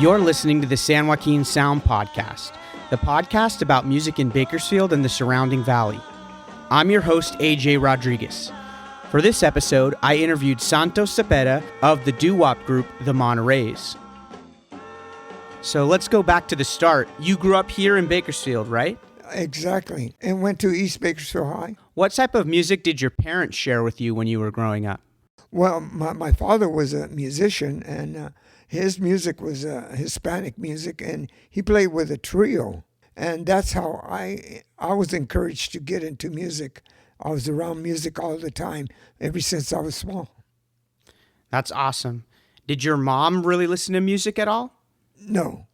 You're listening to the San Joaquin Sound Podcast, the podcast about music in Bakersfield and the surrounding valley. I'm your host, AJ Rodriguez. For this episode, I interviewed Santos Cepeda of the Doo-wop group, the Montereys. So let's go back to the start. You grew up here in Bakersfield, right? Exactly, and went to East Bakersfield High. What type of music did your parents share with you when you were growing up? Well, my father was a musician, and his music was Hispanic music, and he played with a trio. And that's how I was encouraged to get into music. I was around music all the time, ever since I was small. That's awesome. Did your mom really listen to music at all? No,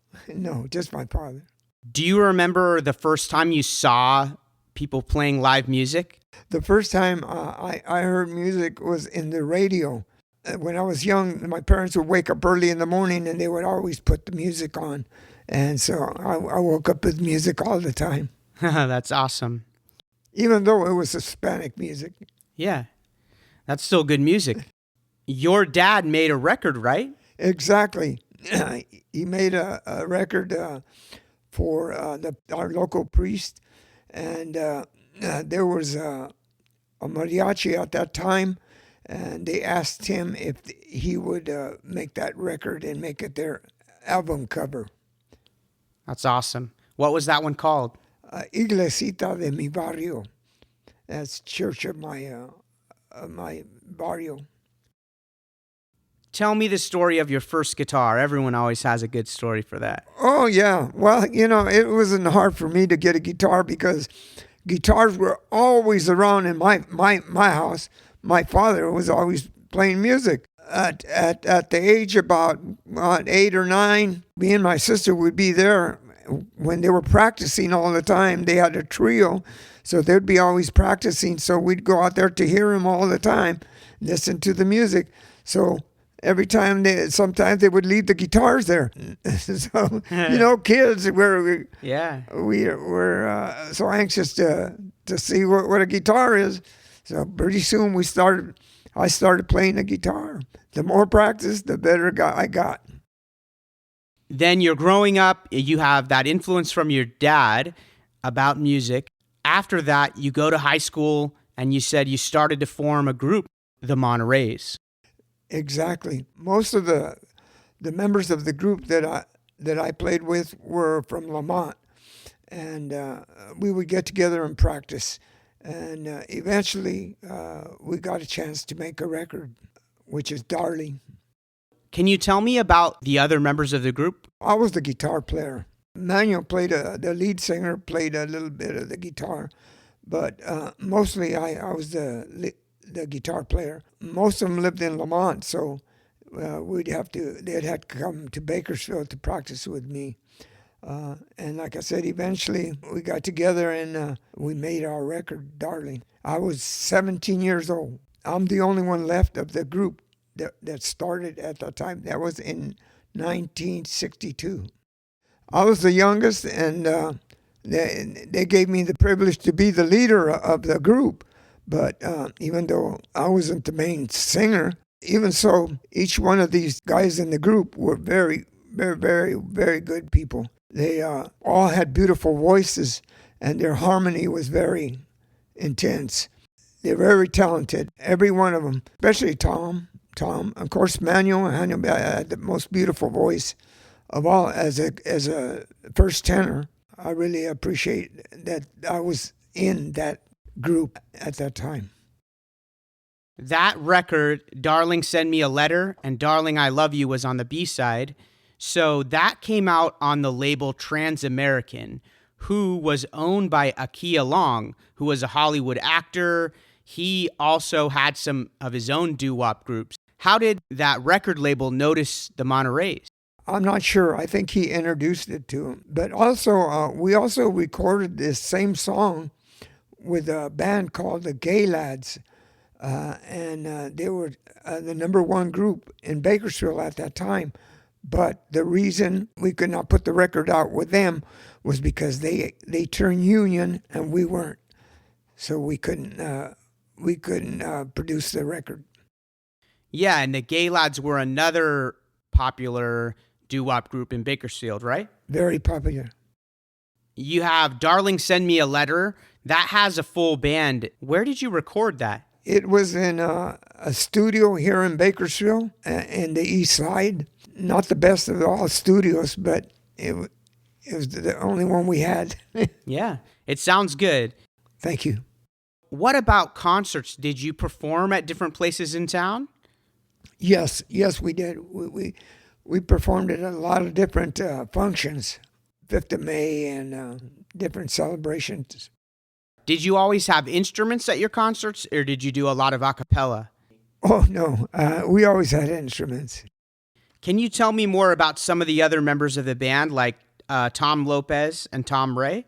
just my father. Do you remember the first time you saw people playing live music? The first time I heard music was in the radio. When I was young, my parents would wake up early in the morning and they would always put the music on. And so I woke up with music all the time. That's awesome. Even though it was Hispanic music. Yeah, that's still good music. Your dad made a record, right? Exactly. He made a record for our local priest. And there was a mariachi at that time. And they asked him if he would make that record and make it their album cover. That's awesome. What was that one called? Iglesita de mi barrio. That's church of my barrio. Tell me the story of your first guitar. Everyone always has a good story for that. Oh, yeah. Well, it wasn't hard for me to get a guitar because guitars were always around in my house. My father was always playing music. At the age about 8 or 9, me and my sister would be there when they were practicing all the time. They had a trio, so they'd be always practicing. So we'd go out there to hear them all the time, listen to the music. So every time sometimes they would leave the guitars there. So kids were so anxious to see what a guitar is. So pretty soon I started playing the guitar. The more practice, the better I got. Then you're growing up, you have that influence from your dad about music. After that, you go to high school and you said you started to form a group, the Montereys. Exactly. Most of the members of the group that I played with were from Lamont. And we would get together and practice. And eventually, we got a chance to make a record, which is Darlin. Can you tell me about the other members of the group? I was the guitar player. Manuel the lead singer, played a little bit of the guitar, but mostly I was the guitar player. Most of them lived in Lamont, so they'd have to come to Bakersfield to practice with me. And like I said, eventually we got together and we made our record, Darlin. I was 17 years old. I'm the only one left of the group that started at that time. That was in 1962. I was the youngest, and they gave me the privilege to be the leader of the group. But even though I wasn't the main singer, even so, each one of these guys in the group were very, very, very, very good people. They all had beautiful voices, and their harmony was very intense. They're very talented, every one of them, especially Tom. Of course, Manuel had the most beautiful voice of all as a first tenor. I really appreciate that I was in that group at that time. That record, Darling Send Me a Letter, and Darling I Love You was on the B-side. So that came out on the label Trans-American, who was owned by Aki Aleong, who was a Hollywood actor. He also had some of his own doo-wop groups. How did that record label notice the Montereys? I'm not sure. I think he introduced it to him. But also, we also recorded this same song with a band called the Gay Lads. And they were the number one group in Bakersfield at that time. But the reason we could not put the record out with them was because they turned union and we weren't. So we couldn't produce the record. Yeah, and the Gay Lads were another popular doo-wop group in Bakersfield, right? Very popular. You have Darling Send Me a Letter. That has a full band. Where did you record that? It was in a studio here in Bakersfield, in the East Side. Not the best of all studios, but it was the only one we had. Yeah, it sounds good. Thank you. What about concerts? Did you perform at different places in town? Yes, we did. We performed at a lot of different functions, 5th of May and different celebrations. Did you always have instruments at your concerts, or did you do a lot of a cappella? Oh, no. We always had instruments. Can you tell me more about some of the other members of the band, like Tom Lopez and Tom Rey?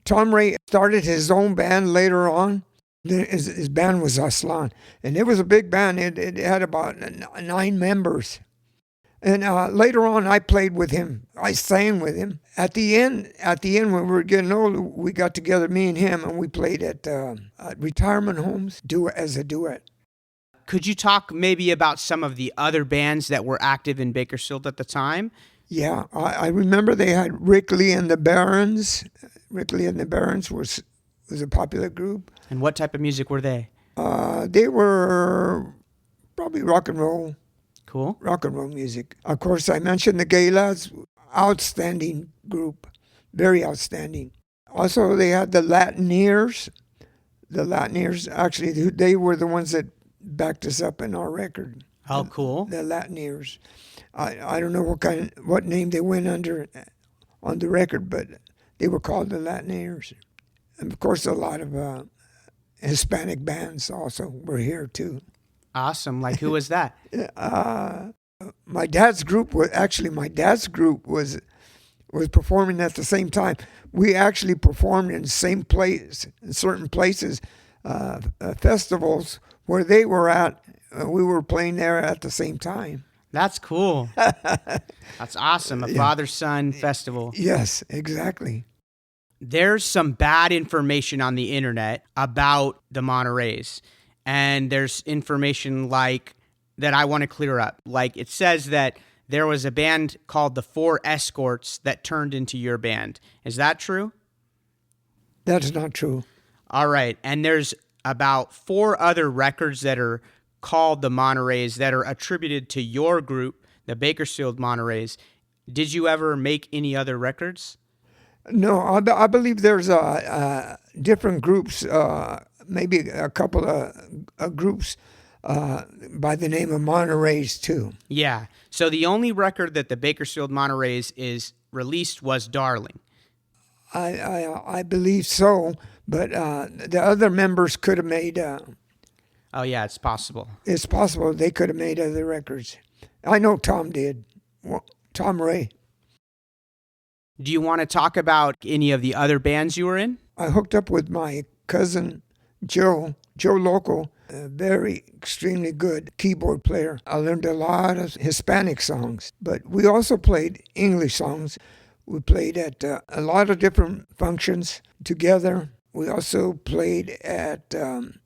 Tom Rey started his own band later on. His band was Aslan, and it was a big band. It had about 9 members. And later on, I played with him. I sang with him. At the end, when we were getting older, we got together, me and him, and we played at retirement homes as a duet. Could you talk maybe about some of the other bands that were active in Bakersfield at the time? Yeah, I remember they had Rick Lee and the Barons. Rick Lee and the Barons was a popular group. And what type of music were they? They were probably rock and roll. Cool. Rock and roll music. Of course, I mentioned the Gay Lads. Outstanding group. Very outstanding. Also, they had the Latineers. The Latineers, actually, they were the ones that backed us up in our record. Oh, cool. The Latineers. I don't know what name they went under on the record, but they were called the Latineers. And of course, a lot of Hispanic bands also were here too. Awesome. Like, who was that? My dad's group was performing at the same time. We actually performed in the same place, in certain places, festivals where they were at. We were playing there at the same time. That's cool. That's awesome. A father-son festival. Yes, exactly. There's some bad information on the internet about the Montereys. And there's information like that I want to clear up. Like, it says that there was a band called the Four Escorts that turned into your band. Is that true? That's not true. All right. And there's about 4 other records that are called the Montereys that are attributed to your group, the Bakersfield Montereys. Did you ever make any other records? No, I believe there's different groups, maybe a couple of groups by the name of Montereys too. Yeah. So the only record that the Bakersfield Montereys is released was Darling. I believe so, but the other members could have made. Oh yeah, it's possible. It's possible they could have made other records. I know Tom did. Tom Rey. Do you want to talk about any of the other bands you were in? I hooked up with my cousin Joe Loco, a very extremely good keyboard player. I learned a lot of Hispanic songs, but we also played English songs. We played at a lot of different functions together. We also played at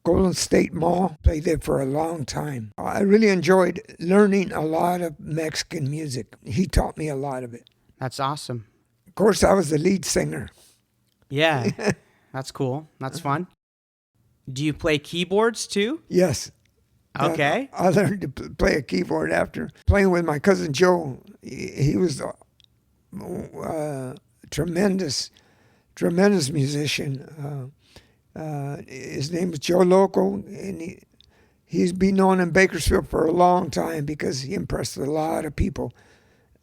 Golden State Mall, played there for a long time. I really enjoyed learning a lot of Mexican music. He taught me a lot of it. That's awesome. Of course, I was the lead singer. Yeah, that's cool. That's fun. Do you play keyboards too? Yes. Okay. I learned to play a keyboard after playing with my cousin Joe. He was a tremendous musician. His name was Joe Loco, and he's been known in Bakersfield for a long time because he impressed a lot of people.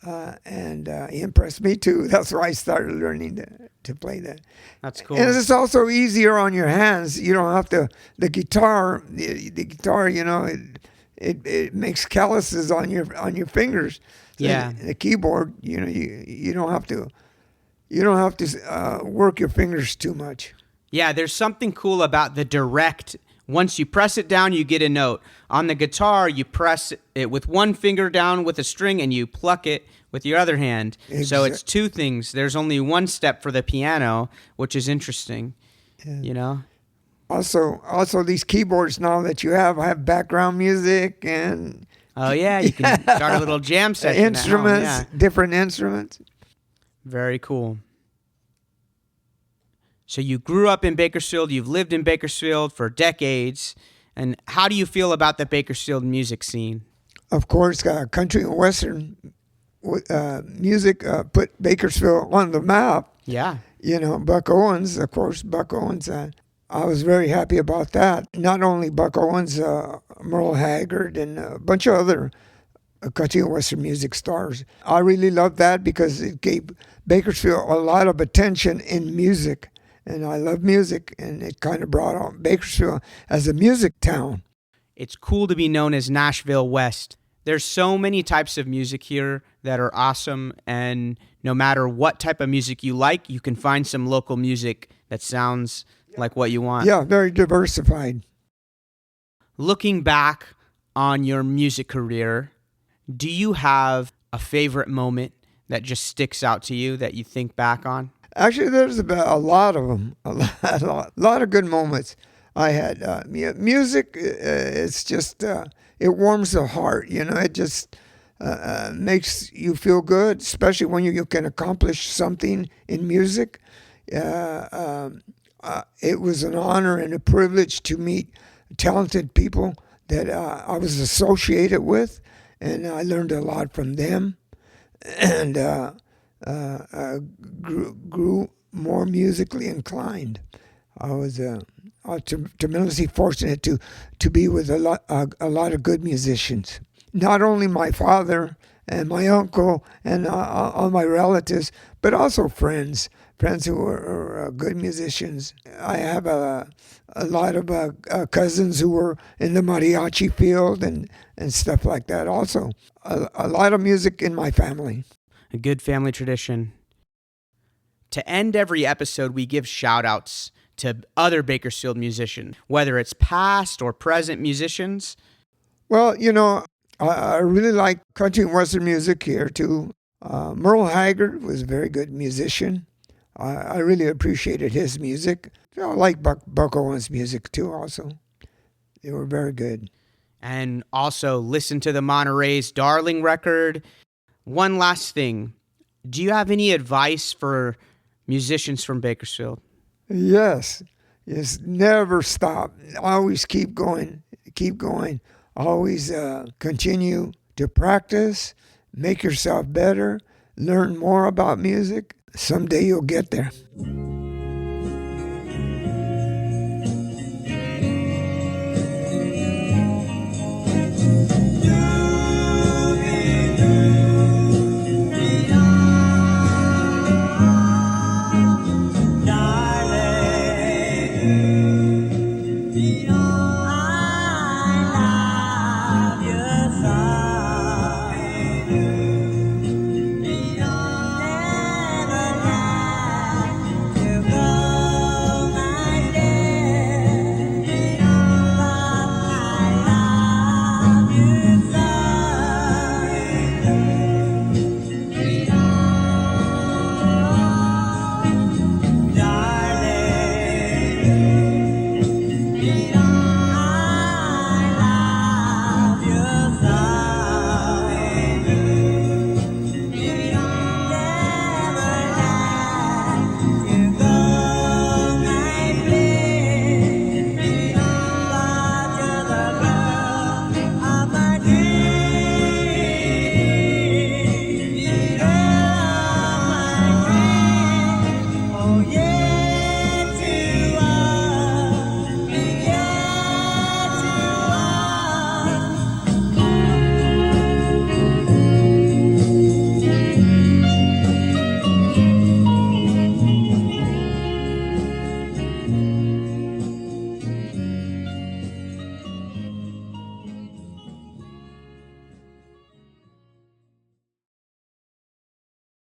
And he impressed me too. That's why I started learning to play that. That's cool. And it's also easier on your hands. You don't have to. The guitar, you know, it makes calluses on your fingers. So Yeah. the keyboard, you don't have to work your fingers too much. Yeah, there's something cool about the direct. Once you press it down, you get a note. On the guitar, you press it with one finger down with a string and you pluck it with your other hand. So it's two things. There's only one step for the piano, which is interesting, Also, these keyboards now that you have background music and Oh, yeah, you can start a little jam session instruments, at home, different instruments. Very cool. So you grew up in Bakersfield. You've lived in Bakersfield for decades. And how do you feel about the Bakersfield music scene? Of course, country and western music put Bakersfield on the map. Yeah. Buck Owens, of course, Buck Owens. I was very happy about that. Not only Buck Owens, Merle Haggard, and a bunch of other country and western music stars. I really loved that because it gave Bakersfield a lot of attention in music. And I love music, and it kind of brought on Bakersfield as a music town. It's cool to be known as Nashville West. There's so many types of music here that are awesome, and no matter what type of music you like, you can find some local music that sounds like what you want. Yeah, very diversified. Looking back on your music career, do you have a favorite moment that just sticks out to you that you think back on? Actually, there's about a lot of them, a lot of good moments I had. Music, it's just, it warms the heart, it just makes you feel good, especially when you can accomplish something in music. It was an honor and a privilege to meet talented people that I was associated with, and I learned a lot from them. And grew more musically inclined. I was tremendously fortunate to be with a lot of good musicians. Not only my father and my uncle and all my relatives, but also friends who are good musicians. I have a lot of cousins who were in the mariachi field and stuff like that. Also, a lot of music in my family. A good family tradition. To end every episode, we give shout-outs to other Bakersfield musicians, whether it's past or present musicians. Well, I really like country and western music here, too. Merle Haggard was a very good musician. I really appreciated his music. I like Buck Owens' music, too, also. They were very good. And also listen to the Montereys' Darlin record. One last thing. Do you have any advice for musicians from Bakersfield? Yes. Never stop. Always keep going. Always continue to practice, make yourself better, learn more about music. Someday you'll get there.